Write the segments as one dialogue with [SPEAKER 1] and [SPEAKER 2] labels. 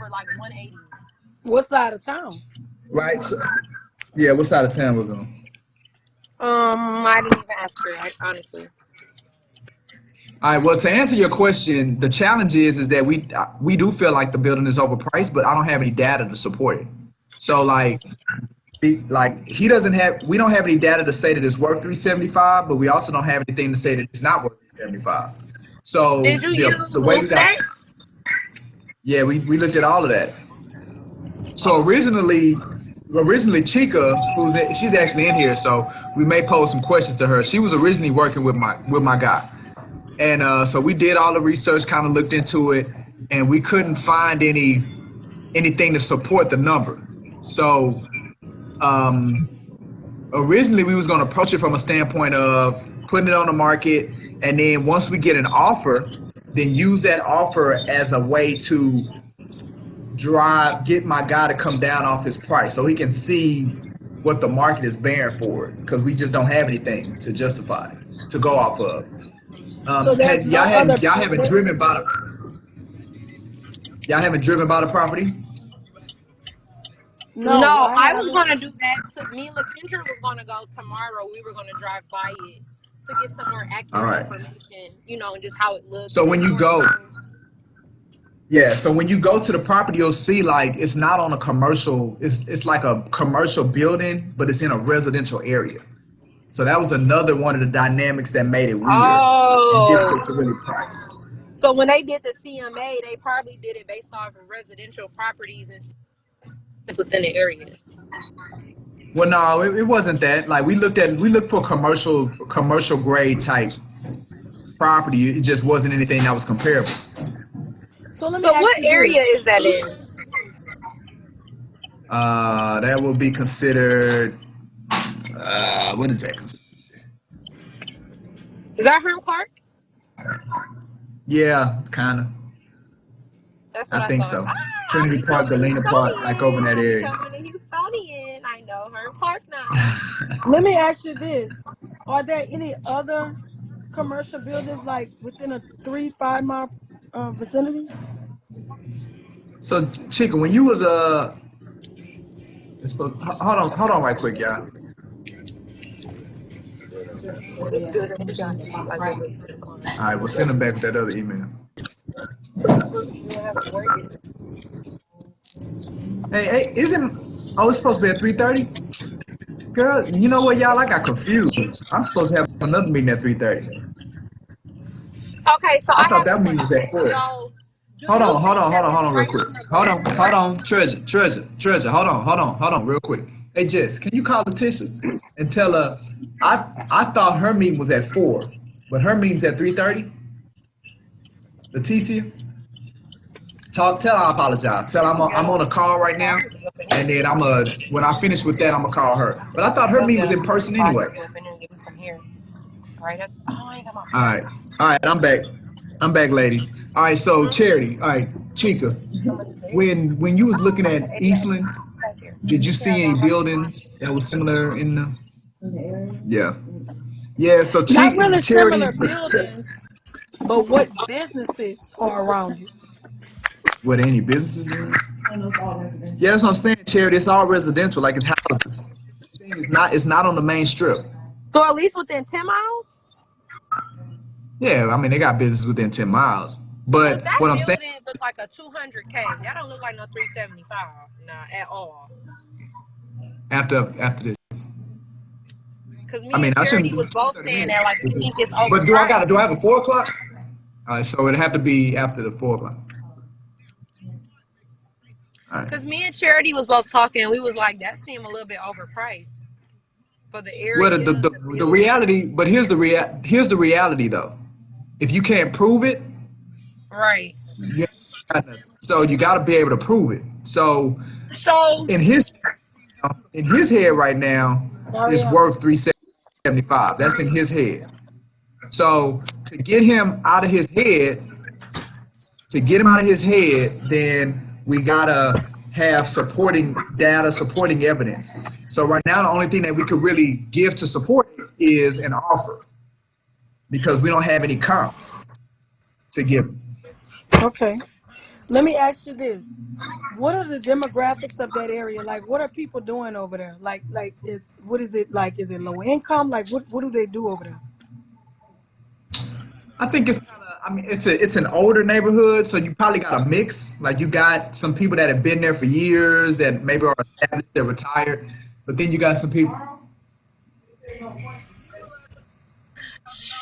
[SPEAKER 1] for like 180.
[SPEAKER 2] What side of town?
[SPEAKER 3] Right. So, yeah, what side of town was on?
[SPEAKER 1] I didn't even ask her, honestly.
[SPEAKER 3] All right. Well, to answer your question, the challenge is that we do feel like the building is overpriced, but I don't have any data to support it. So like he doesn't have. We don't have any data to say that it's worth $375, but we also don't have anything to say that it's not worth $375. So
[SPEAKER 1] did you use
[SPEAKER 3] the way we got,
[SPEAKER 1] stats?
[SPEAKER 3] yeah, we looked at all of that. So originally Chika, she's actually in here, so we may pose some questions to her. She was originally working with my guy, and so we did all the research, kind of looked into it, and we couldn't find anything to support the number. So originally we was going to approach it from a standpoint of putting it on the market, and then once we get an offer, then use that offer as a way to get my guy to come down off his price so he can see what the market is bearing for it, because we just don't have anything to justify it, to go off of.
[SPEAKER 2] So
[SPEAKER 3] y'all haven't driven by the property?
[SPEAKER 1] No, I was going to do that. Me and LaKendra was going to go tomorrow. We were going to drive by it to get some more accurate information, you know, and just how it looks.
[SPEAKER 3] So when you go, so when you go to the property, you'll see like it's not on a commercial. It's like a commercial building, but it's in a residential area. So that was another one of the dynamics that made it weird.
[SPEAKER 1] Oh.
[SPEAKER 3] Difficult to really price.
[SPEAKER 1] So when they did the CMA, they probably did it based off of residential properties and within the area.
[SPEAKER 3] Well, no, it wasn't that. Like we looked for commercial grade type property. It just wasn't anything that was comparable.
[SPEAKER 2] So
[SPEAKER 1] what area is that in?
[SPEAKER 3] That will be considered. What is that considered?
[SPEAKER 1] Is that Herm Clark?
[SPEAKER 3] Yeah, kind of.
[SPEAKER 1] That's what
[SPEAKER 3] I think
[SPEAKER 1] thought.
[SPEAKER 3] so. Trinity Park, Galena Park, like over in that area.
[SPEAKER 1] I know Herm Clark now.
[SPEAKER 2] Let me ask you this: are there any other commercial buildings like within a 3-5 mile vicinity?
[SPEAKER 3] So, Chika, when you was hold on right quick, y'all. All right, we'll send them back with that other email. Hey, it's supposed to be at 3:30? Girl, you know what, y'all? I got confused. I'm supposed to have another meeting at 3:30.
[SPEAKER 1] Okay, so
[SPEAKER 3] I thought that meeting was at 4. Hold on, real quick. Hold on, Treasure. Hold on, real quick. Hey, Jess, can you call Letitia and tell her I thought her meeting was at 4, but her meeting's at 3:30? Leticia? Tell her I apologize. Tell her I'm on a call right now, and then when I finish with that, I'm gonna call her. But I thought her meeting was in person anyway. All right, I'm back, ladies. All right, so Charity, all right, Chika, when you was looking at Eastland, did you see any buildings that was similar in the area? Yeah. So
[SPEAKER 2] Not really
[SPEAKER 3] Charity,
[SPEAKER 2] similar buildings, but what businesses are around you?
[SPEAKER 3] What, any businesses? Yeah, that's what I'm saying, Charity. It's all residential, like it's houses. It's not on the main strip.
[SPEAKER 1] So at least within 10 miles?
[SPEAKER 3] Yeah, I mean they got business within 10 miles. But
[SPEAKER 1] that
[SPEAKER 3] what I'm saying,
[SPEAKER 1] building looks like a 200K. That don't look like no 375, at all.
[SPEAKER 3] After this.
[SPEAKER 1] Because me and Charity was both saying that like we think it's over.
[SPEAKER 3] But do I have a 4 o'clock? All right, so it'd have to be after the 4 o'clock.
[SPEAKER 1] Because me and Charity was both talking, we was like, that seemed a little bit overpriced for the area.
[SPEAKER 3] Well, the reality, but here's the reality though. If you can't prove it,
[SPEAKER 1] right?
[SPEAKER 3] So you got to be able to prove it. So in his head right now, it's worth $375. That's in his head. So to get him out of his head, then we gotta have supporting data, supporting evidence. So right now, the only thing that we could really give to support it is an offer, because we don't have any comps to give.
[SPEAKER 2] Okay. Let me ask you this: what are the demographics of that area? Like, what are people doing over there? What is it like? Is it low income? Like, what do they do over there?
[SPEAKER 3] I think it's kind of. I mean, it's an older neighborhood, so you probably got a mix. Like you got some people that have been there for years that maybe are established, they're retired, but then you got some people.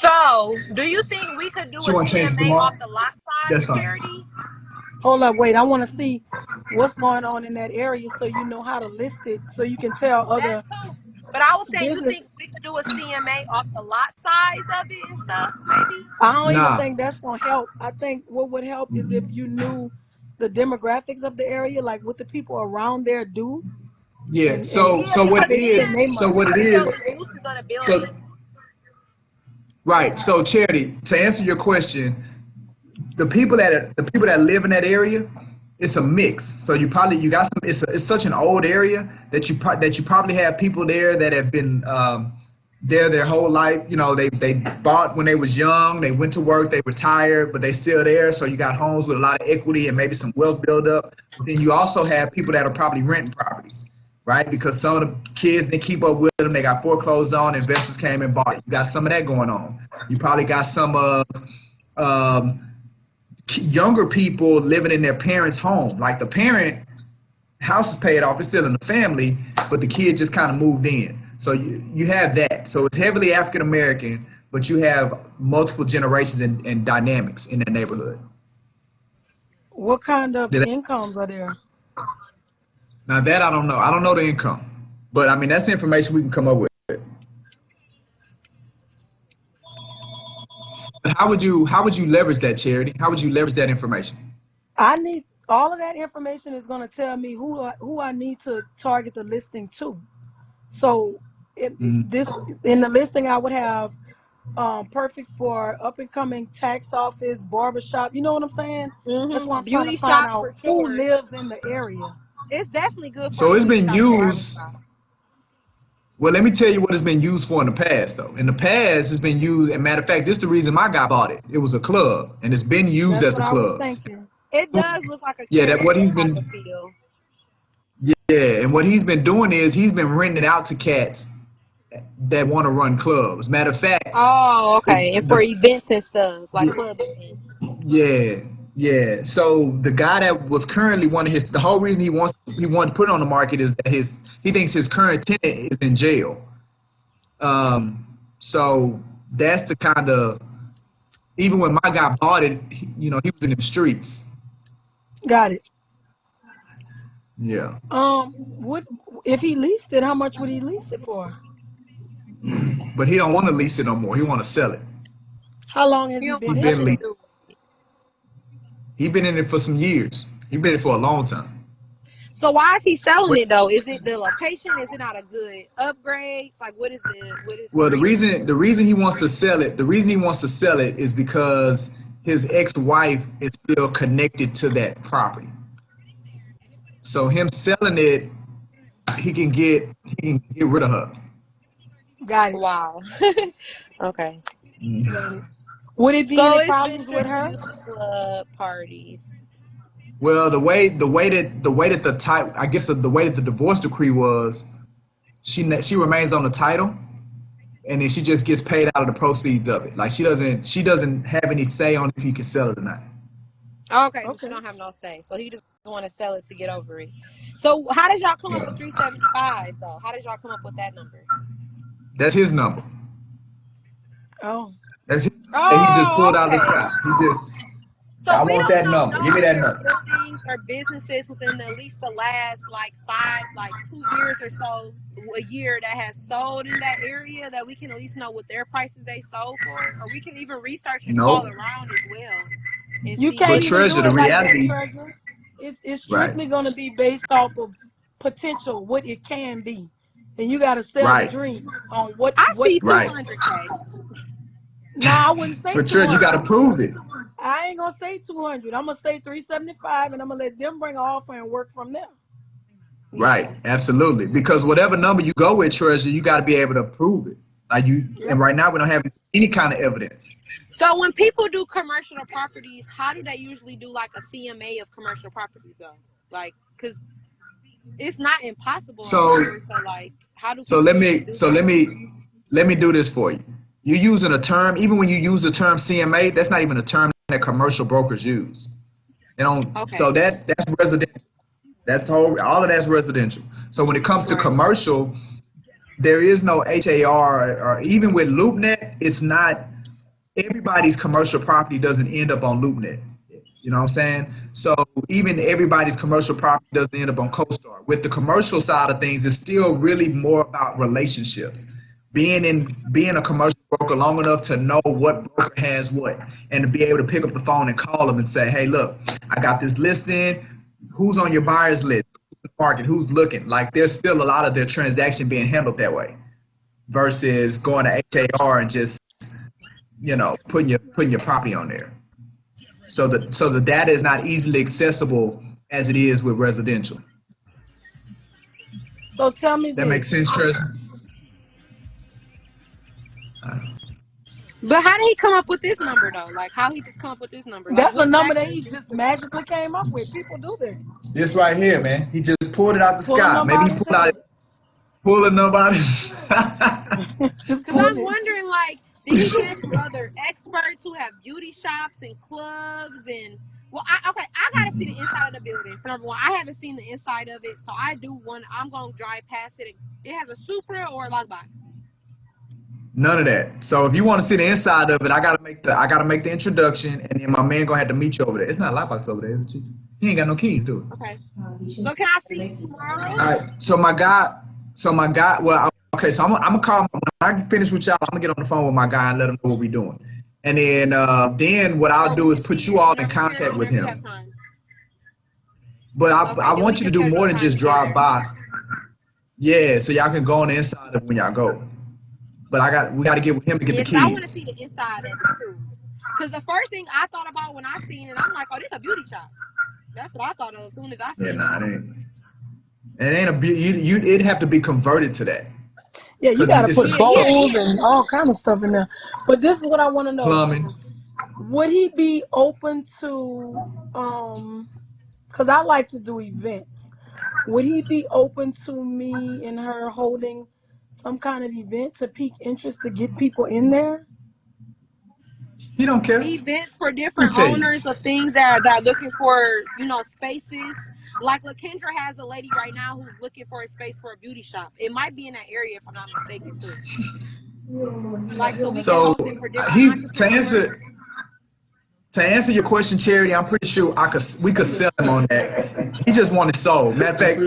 [SPEAKER 1] So, do you think we could do a CMA off the lot size, Charity?
[SPEAKER 2] Hold up, wait. I want to see what's going on in that area so you know how to list it, so you can tell other.
[SPEAKER 1] But I was saying, you think we could do a CMA off the lot size of it and stuff, maybe?
[SPEAKER 2] I don't even think that's going to help. I think what would help is if you knew the demographics of the area, like what the people around there do.
[SPEAKER 3] Yeah, so what it is, right, so Charity, to answer your question, the people that live in that area, it's a mix. So you got some. It's such an old area that you probably have people there that have been there their whole life. You know, they bought when they was young. They went to work. They retired, but they still there. So you got homes with a lot of equity and maybe some wealth buildup. But then you also have people that are probably renting properties, right? Because some of the kids didn't keep up with them. They got foreclosed on. Investors came and bought it. You got some of that going on. You probably got some younger people living in their parents' home. Like the parent house is paid off, it's still in the family, but the kid just kind of moved in. So you have that. So it's heavily African American, but you have multiple generations and dynamics in that neighborhood.
[SPEAKER 2] What kind of incomes are there?
[SPEAKER 3] Now that I don't know. I don't know the income, but I mean that's the information we can come up with. How would you leverage that, Charity? How would you leverage that information?
[SPEAKER 2] I need all of that information is going to tell me who I need to target the listing to. So in the listing I would have perfect for up and coming tax office, barbershop. You know what I'm saying? That's why I'm trying to find out who lives in the area.
[SPEAKER 1] It's definitely good.
[SPEAKER 3] So it's been used. Well, let me tell you what it's been used for in the past, though. In the past, it's been used, and matter of fact, this is the reason my guy bought it. It was a club, and it's been used as a club.
[SPEAKER 1] It does look like a
[SPEAKER 3] what he's been. Yeah, and what he's been doing is he's been renting it out to cats that want to run clubs. Matter of fact.
[SPEAKER 1] Oh, okay, and for events and stuff, like club events.
[SPEAKER 3] Yeah. So the guy that was currently the whole reason he wanted to put it on the market is that he thinks his current tenant is in jail. So that's the kind of, even when my guy bought it, he was in the streets.
[SPEAKER 2] Got it.
[SPEAKER 3] Yeah.
[SPEAKER 2] What if he leased it? How much would he lease it for?
[SPEAKER 3] But he don't want to lease it no more. He want to sell it.
[SPEAKER 2] How long has he been in it?
[SPEAKER 3] He's been in it for some years. He's been in it for a long time.
[SPEAKER 1] So why is he selling it though? Is it the location? Is it not a good upgrade? Like what is
[SPEAKER 3] Well, the reason he wants to sell it is because his ex-wife is still connected to that property. So him selling it, he can get rid of her.
[SPEAKER 2] Got it.
[SPEAKER 1] Wow. Okay.
[SPEAKER 2] Would it be any problems with her?
[SPEAKER 1] Club parties.
[SPEAKER 3] Well, the way that the divorce decree was, she remains on the title, and then she just gets paid out of the proceeds of it. Like she doesn't have any say on if he can sell it or not.
[SPEAKER 1] Okay. So she don't have no say. So he just want to sell it to get over it. So how did y'all come up with 375 though? How did y'all come up with that number?
[SPEAKER 3] That's his number.
[SPEAKER 2] Oh.
[SPEAKER 3] That's his. And he just pulled out the sky. I want that number. Give me that number.
[SPEAKER 1] Things or businesses within at least the last 2 years or so, a year that has sold in that area that we can at least know what their prices they sold for, or we can even research and call around as well.
[SPEAKER 2] You can't even
[SPEAKER 3] Treasure, the reality.
[SPEAKER 2] It's strictly going to be based off of potential, what it can be, and you got to sell the dream on what.
[SPEAKER 1] I see 200K.
[SPEAKER 2] No, I wouldn't say 200.
[SPEAKER 3] But Treasure, you got to prove it.
[SPEAKER 2] I ain't gonna say 200. I'm gonna say 375, and I'm gonna let them bring an offer and work from there.
[SPEAKER 3] Right, absolutely. Because whatever number you go with, Treasure, you got to be able to prove it. And right now we don't have any any kind of evidence.
[SPEAKER 1] So when people do commercial properties, how do they usually do like a CMA of commercial properties though? Like, cause it's not impossible.
[SPEAKER 3] So
[SPEAKER 1] like, how do?
[SPEAKER 3] So let me do this for you. You're using a term, even when you use the term CMA, that's not even a term that commercial brokers use. You know,
[SPEAKER 1] okay.
[SPEAKER 3] So that's residential. All of that's residential. So when it comes to commercial, there is no HAR, or even with LoopNet, it's not, everybody's commercial property doesn't end up on LoopNet. You know what I'm saying? So even everybody's commercial property doesn't end up on CoStar. With the commercial side of things, it's still really more about relationships. Being a commercial broker long enough to know what broker has what, and to be able to pick up the phone and call them and say, hey, look, I got this listing. Who's on your buyer's list? Who's in the market? Who's looking? Like, there's still a lot of their transaction being handled that way versus going to HAR and just, you know, putting your property on there. So the data is not easily accessible as it is with residential.
[SPEAKER 2] So tell me
[SPEAKER 3] that makes sense, Trish?
[SPEAKER 1] But how did he come up with this number though? Like, how he just come up with this number? Like,
[SPEAKER 2] that's a number that he just magically came up with. People do that.
[SPEAKER 3] This right here, man. He just pulled it out the sky. Maybe he pulled a number out.
[SPEAKER 1] Because I'm wondering, like, did he get it from other experts who have beauty shops and clubs and? Well, I gotta see the inside of the building. For number one, I haven't seen the inside of it, so I do want. I'm gonna drive past it. It has a Supra or a lockbox.
[SPEAKER 3] None of that. So if you want to see the inside of it, I gotta make the introduction, and then my man gonna have to meet you over there. It's not a lockbox over there, is it? He ain't got no keys to it.
[SPEAKER 1] Okay. So can I see tomorrow?
[SPEAKER 3] All right. So my guy. Well, okay. So I'm gonna call. When I finish with y'all, I'm gonna get on the phone with my guy and let him know what we're doing. And then what I'll do is put you all in contact with him. But I want you to do more than just drive by. Yeah, so y'all can go on the inside of it when y'all go. But we got to get with him to get the keys.
[SPEAKER 1] I want to see the inside of it too. Because the first thing I thought about when I seen it, I'm like, oh, this is a beauty shop. That's what I thought of as soon as I seen it.
[SPEAKER 3] Yeah, nah, it ain't. It ain't a beauty. It'd have to be converted to that.
[SPEAKER 2] Yeah, you got to put bowls and all kind of stuff in there. But this is what I want to know.
[SPEAKER 3] Plumbing.
[SPEAKER 2] Would he be open to, because I like to do events. Would he be open to me and her holding some kind of event to pique interest to get people in there?
[SPEAKER 3] He don't care.
[SPEAKER 1] Events for different owners of things that are looking for, you know, spaces. Like LaKendra has a lady right now who's looking for a space for a beauty shop. It might be in that area if I'm not mistaken too. Like, so we can hold it for different to answer your question, Charity, I'm pretty sure we could sell him on that. He just wanted sold. Matter of fact,